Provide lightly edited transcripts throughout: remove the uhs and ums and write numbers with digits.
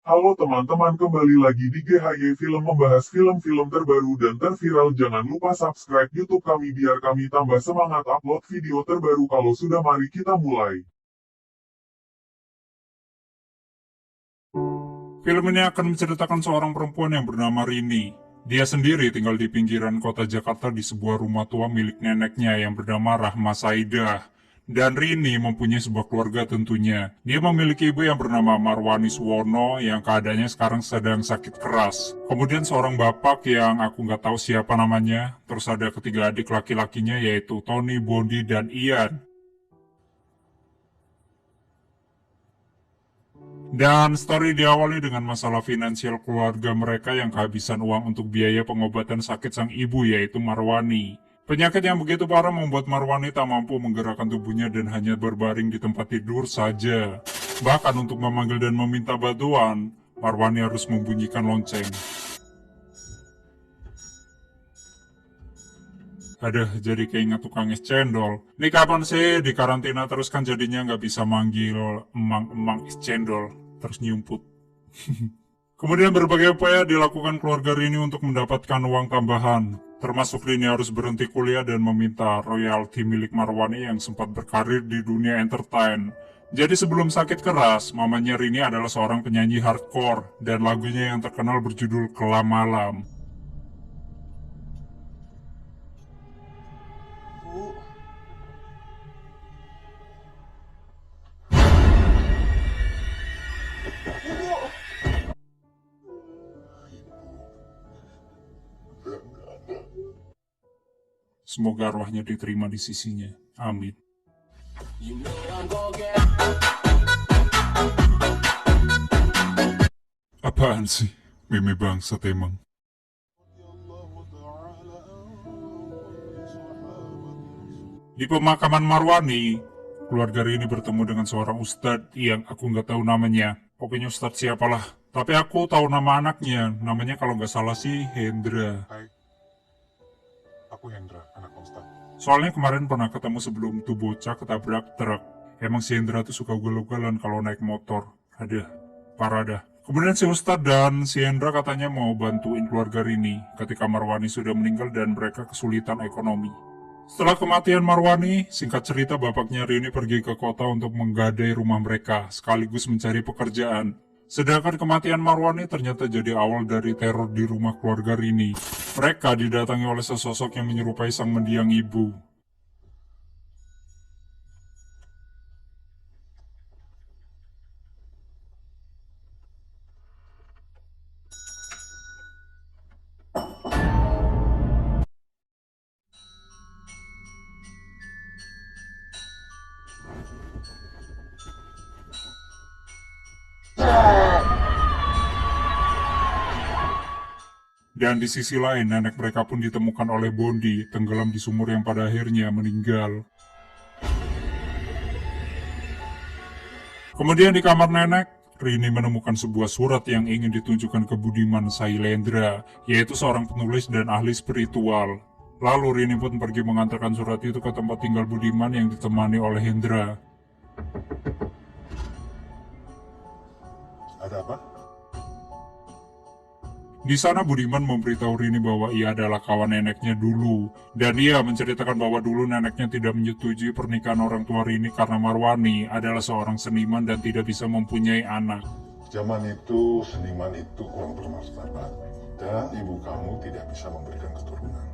Halo teman-teman, kembali lagi di GHY Film membahas film-film terbaru dan terviral. Jangan lupa subscribe YouTube kami biar kami tambah semangat upload video terbaru. Kalau sudah, mari kita mulai. Film ini akan menceritakan seorang perempuan yang bernama Rini. Dia sendiri tinggal di pinggiran kota Jakarta di sebuah rumah tua milik neneknya yang bernama Rahma Saidah. Dan Rini mempunyai sebuah keluarga tentunya. Dia memiliki ibu yang bernama Marwani Suwono yang keadaannya sekarang sedang sakit keras. Kemudian seorang bapak yang aku nggak tahu siapa namanya. Terus ada ketiga adik laki-lakinya yaitu Tony, Bondi, dan Ian. Dan story diawali dengan masalah finansial keluarga mereka yang kehabisan uang untuk biaya pengobatan sakit sang ibu yaitu Marwani. Penyakit yang begitu parah membuat Marwani tak mampu menggerakkan tubuhnya dan hanya berbaring di tempat tidur saja. Bahkan untuk memanggil dan meminta bantuan, Marwani harus membunyikan lonceng. Aduh, jadi keinget tukang es cendol. Ini kapan sih di karantina terus kan jadinya nggak bisa manggil emang-emang es cendol. Terus nyumput. Kemudian berbagai upaya dilakukan keluarga Rini untuk mendapatkan uang tambahan. Termasuk Rini harus berhenti kuliah dan meminta royalti milik Marwani yang sempat berkarir di dunia entertain. Jadi sebelum sakit keras, mamanya Rini adalah seorang penyanyi hardcore dan lagunya yang terkenal berjudul Kelam Malam. Bu, bu. Semoga arwahnya diterima di sisinya. Amin. Apaan sih? Meme bangsat emang. Di pemakaman Marwani, keluarga Rini bertemu dengan seorang ustadz yang aku nggak tahu namanya. Pokoknya ustadz siapalah. Tapi aku tahu nama anaknya. Namanya kalau nggak salah sih Hendra. Hai, aku Hendra, anak Ustaz. Soalnya kemarin pernah ketemu sebelum tuh bocah ketabrak truk. Emang si Hendra tuh suka ugal-ugalan kalau naik motor. Ada, parah dah. Kemudian si Ustadz dan si Hendra katanya mau bantuin keluarga Rini ketika Marwani sudah meninggal dan mereka kesulitan ekonomi. Setelah kematian Marwani, singkat cerita bapaknya Rini pergi ke kota untuk menggadai rumah mereka, sekaligus mencari pekerjaan. Sedangkan kematian Marwani ternyata jadi awal dari teror di rumah keluarga Rini. Mereka didatangi oleh sesosok yang menyerupai sang mendiang ibu. Dan di sisi lain, nenek mereka pun ditemukan oleh Bondi, tenggelam di sumur yang pada akhirnya meninggal. Kemudian di kamar nenek, Rini menemukan sebuah surat yang ingin ditunjukkan ke Budiman Sailendra, yaitu seorang penulis dan ahli spiritual. Lalu Rini pun pergi mengantarkan surat itu ke tempat tinggal Budiman yang ditemani oleh Hendra. Ada apa? Di sana Budiman memberitahu Rini bahwa ia adalah kawan neneknya dulu, dan ia menceritakan bahwa dulu neneknya tidak menyetujui pernikahan orang tua Rini karena Marwani adalah seorang seniman dan tidak bisa mempunyai anak. Zaman itu, seniman itu kurang bermartabat, dan ibu kamu tidak bisa memberikan keturunan.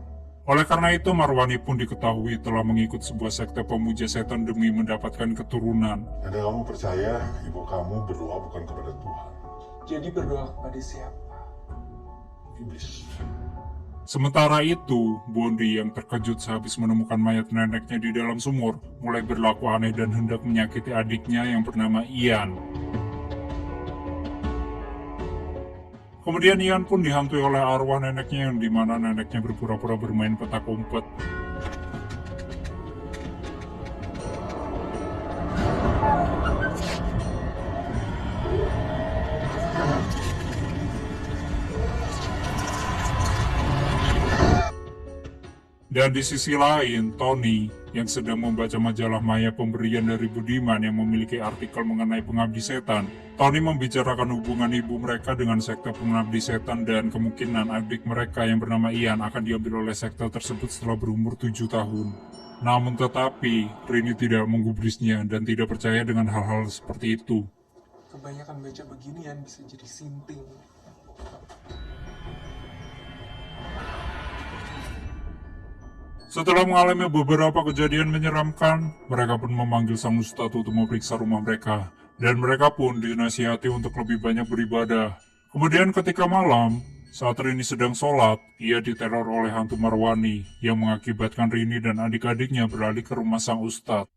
Oleh karena itu, Marwani pun diketahui telah mengikut sebuah sekte pemuja setan demi mendapatkan keturunan. Dan kamu percaya ibu kamu berdoa bukan kepada Tuhan, Jadi berdoa kepada siapa? iblis. Sementara itu, Bondi yang terkejut sehabis menemukan mayat neneknya di dalam sumur, mulai berlaku aneh dan hendak menyakiti adiknya yang bernama Ian. Kemudian Ian pun dihantui oleh arwah neneknya yang dimana neneknya berpura-pura bermain petak umpet. Dan di sisi lain, Tony, yang sedang membaca majalah maya pemberian dari Budiman yang memiliki artikel mengenai pengabdi setan. Tony membicarakan hubungan ibu mereka dengan sekte pengabdi setan dan kemungkinan adik mereka yang bernama Ian akan diambil oleh sekte tersebut setelah berumur 7 tahun. Namun tetapi, Rini tidak menggubrisnya dan tidak percaya dengan hal-hal seperti itu. Kebanyakan baca beginian bisa jadi sinting. Setelah mengalami beberapa kejadian menyeramkan, mereka pun memanggil sang ustadz untuk memeriksa rumah mereka. Dan mereka pun dinasihati untuk lebih banyak beribadah. Kemudian ketika malam, saat Rini sedang sholat, ia diteror oleh hantu Marwani yang mengakibatkan Rini dan adik-adiknya beralih ke rumah sang ustadz.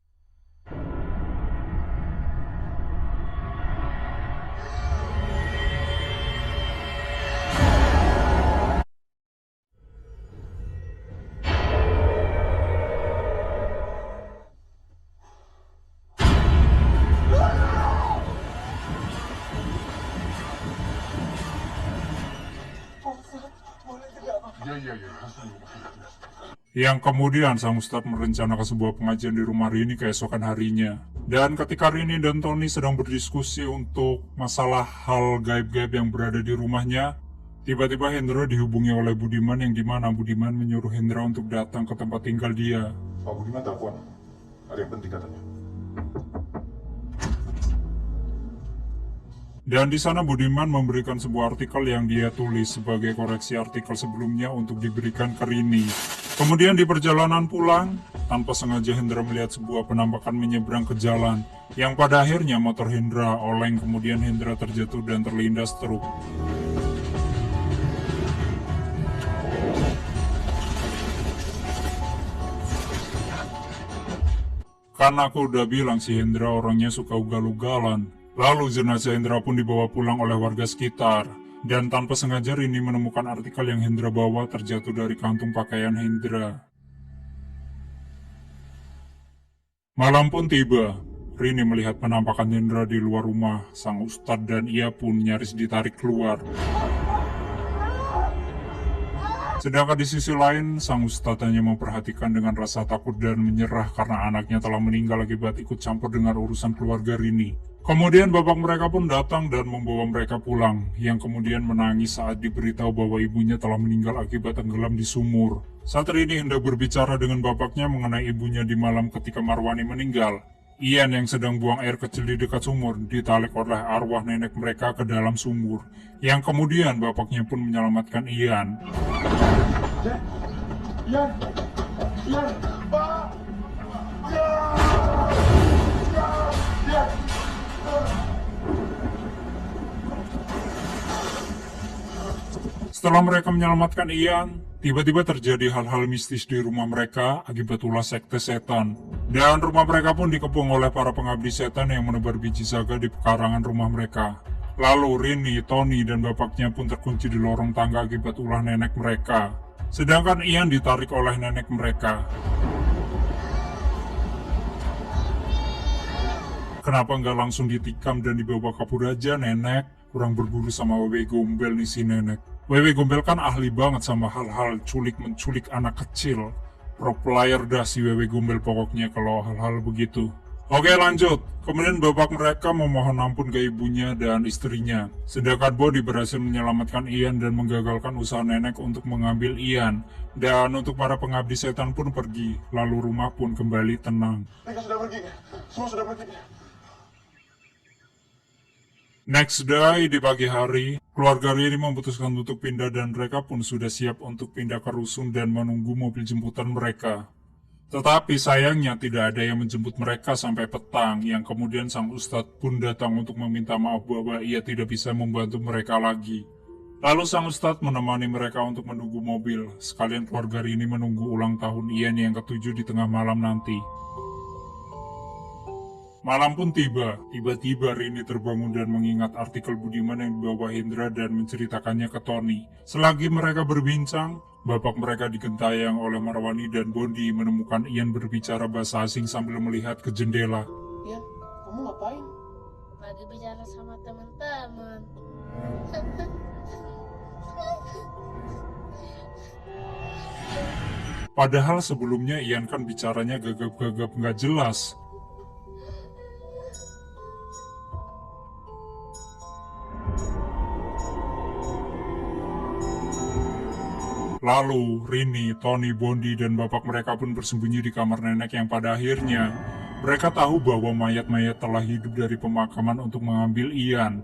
Boleh tidak? Iya. Yang kemudian sang ustadz merencanakan sebuah pengajian di rumah Rini keesokan harinya. Dan ketika Rini dan Tony sedang berdiskusi untuk masalah hal gaib-gaib yang berada di rumahnya, tiba-tiba Hendra dihubungi oleh Budiman yang dimana Budiman menyuruh Hendra untuk datang ke tempat tinggal dia. Pak Budiman telepon. Ada yang penting katanya. Dan di sana Budiman memberikan sebuah artikel yang dia tulis sebagai koreksi artikel sebelumnya untuk diberikan ke Rini. Kemudian di perjalanan pulang, tanpa sengaja Hendra melihat sebuah penampakan menyeberang ke jalan, yang pada akhirnya motor Hendra oleng, kemudian Hendra terjatuh dan terlindas truk. Karena aku udah bilang si Hendra orangnya suka ugal-ugalan. Lalu jenazah Hendra pun dibawa pulang oleh warga sekitar. Dan tanpa sengaja Rini menemukan artikel yang Hendra bawa terjatuh dari kantung pakaian Hendra. Malam pun tiba. Rini melihat penampakan Hendra di luar rumah sang ustadz dan ia pun nyaris ditarik keluar. Sedangkan di sisi lain, sang ustadz hanya memperhatikan dengan rasa takut dan menyerah karena anaknya telah meninggal akibat ikut campur dengan urusan keluarga Rini. Kemudian bapak mereka pun datang dan membawa mereka pulang, yang kemudian menangis saat diberitahu bahwa ibunya telah meninggal akibat tenggelam di sumur. Saat Rini hendak berbicara dengan bapaknya mengenai ibunya di malam ketika Marwani meninggal, Ian yang sedang buang air kecil di dekat sumur ditarik oleh arwah nenek mereka ke dalam sumur, yang kemudian bapaknya pun menyelamatkan Ian. Ian, Pak! Setelah mereka menyelamatkan Ian, tiba-tiba terjadi hal-hal mistis di rumah mereka akibat ulah sekte setan. Dan rumah mereka pun dikepung oleh para pengabdi setan yang menebar biji zaga di pekarangan rumah mereka. Lalu Rini, Tony, dan bapaknya pun terkunci di lorong tangga akibat ulah nenek mereka. Sedangkan Ian ditarik oleh nenek mereka. Kenapa nggak langsung ditikam dan dibawa kabur aja nenek? Kurang berguru sama Wewe Gombel nih si nenek. Wewe Gombel kan ahli banget sama hal-hal culik-menculik anak kecil. Pro player dah si Wewe Gombel pokoknya kalau hal-hal begitu. Oke lanjut, kemudian bapak mereka memohon ampun ke ibunya dan istrinya. Sedangkan Bodi berhasil menyelamatkan Ian dan menggagalkan usaha nenek untuk mengambil Ian. Dan untuk para pengabdi setan pun pergi, lalu rumah pun kembali tenang. Mereka sudah pergi. Semua sudah pergi. Next day di pagi hari, keluarga Rini memutuskan untuk pindah dan mereka pun sudah siap untuk pindah ke rusun dan menunggu mobil jemputan mereka. Tetapi sayangnya tidak ada yang menjemput mereka sampai petang, yang kemudian sang ustadz pun datang untuk meminta maaf bahwa ia tidak bisa membantu mereka lagi. Lalu sang ustadz menemani mereka untuk menunggu mobil, sekalian keluarga Rini menunggu ulang tahun Ian yang ke-7 di tengah malam nanti. Malam pun tiba-tiba Rini terbangun dan mengingat artikel Budiman yang dibawa Hendra dan menceritakannya ke Tony. Selagi mereka berbincang, bapak mereka digentayang oleh Marwani dan Bondi menemukan Ian berbicara bahasa asing sambil melihat ke jendela. Ian, kamu ngapain? Lagi bicara sama teman-teman. Padahal sebelumnya Ian kan bicaranya gagap-gagap nggak jelas. Lalu, Rini, Tony, Bondi, dan bapak mereka pun bersembunyi di kamar nenek yang pada akhirnya mereka tahu bahwa mayat-mayat telah hidup dari pemakaman untuk mengambil Ian.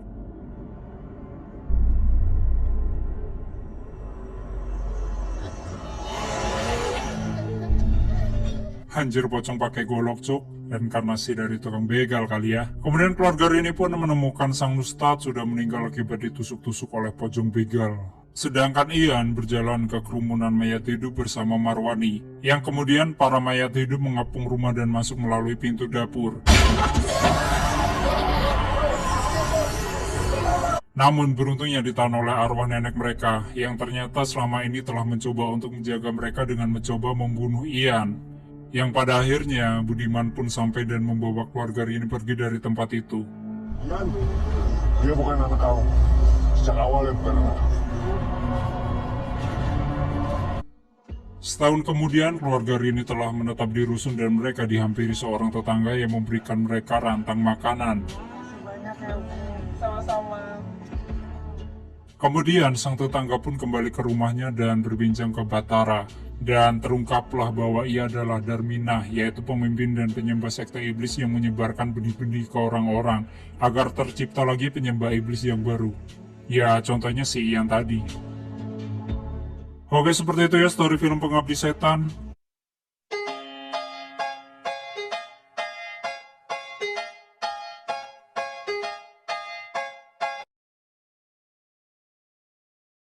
Anjir, pocong pakai golok cuk, reinkarnasi dari tukang begal kali ya. Kemudian keluarga Rini pun menemukan sang Ustadz sudah meninggal akibat ditusuk-tusuk oleh pocong begal. Sedangkan Ian berjalan ke kerumunan mayat hidup bersama Marwani, yang kemudian para mayat hidup mengepung rumah dan masuk melalui pintu dapur. Namun beruntungnya ditahan oleh arwah nenek mereka, yang ternyata selama ini telah mencoba untuk menjaga mereka dengan mencoba membunuh Ian. Yang pada akhirnya Budiman pun sampai dan membawa keluarga Rini pergi dari tempat itu. Ian, dia bukan anak kamu. Sejak awal dia bukan anak kamu. Setahun kemudian, keluarga Rini telah menetap di rusun dan mereka dihampiri seorang tetangga yang memberikan mereka rantang makanan. Makasih banyak ya, Bu. Sama-sama. Kemudian, sang tetangga pun kembali ke rumahnya dan berbincang ke Batara. Dan terungkaplah bahwa ia adalah Darminah, yaitu pemimpin dan penyembah sekte iblis yang menyebarkan benih-benih ke orang-orang agar tercipta lagi penyembah iblis yang baru. Ya, contohnya si Ian tadi. Oke, seperti itu ya story film Pengabdi Setan.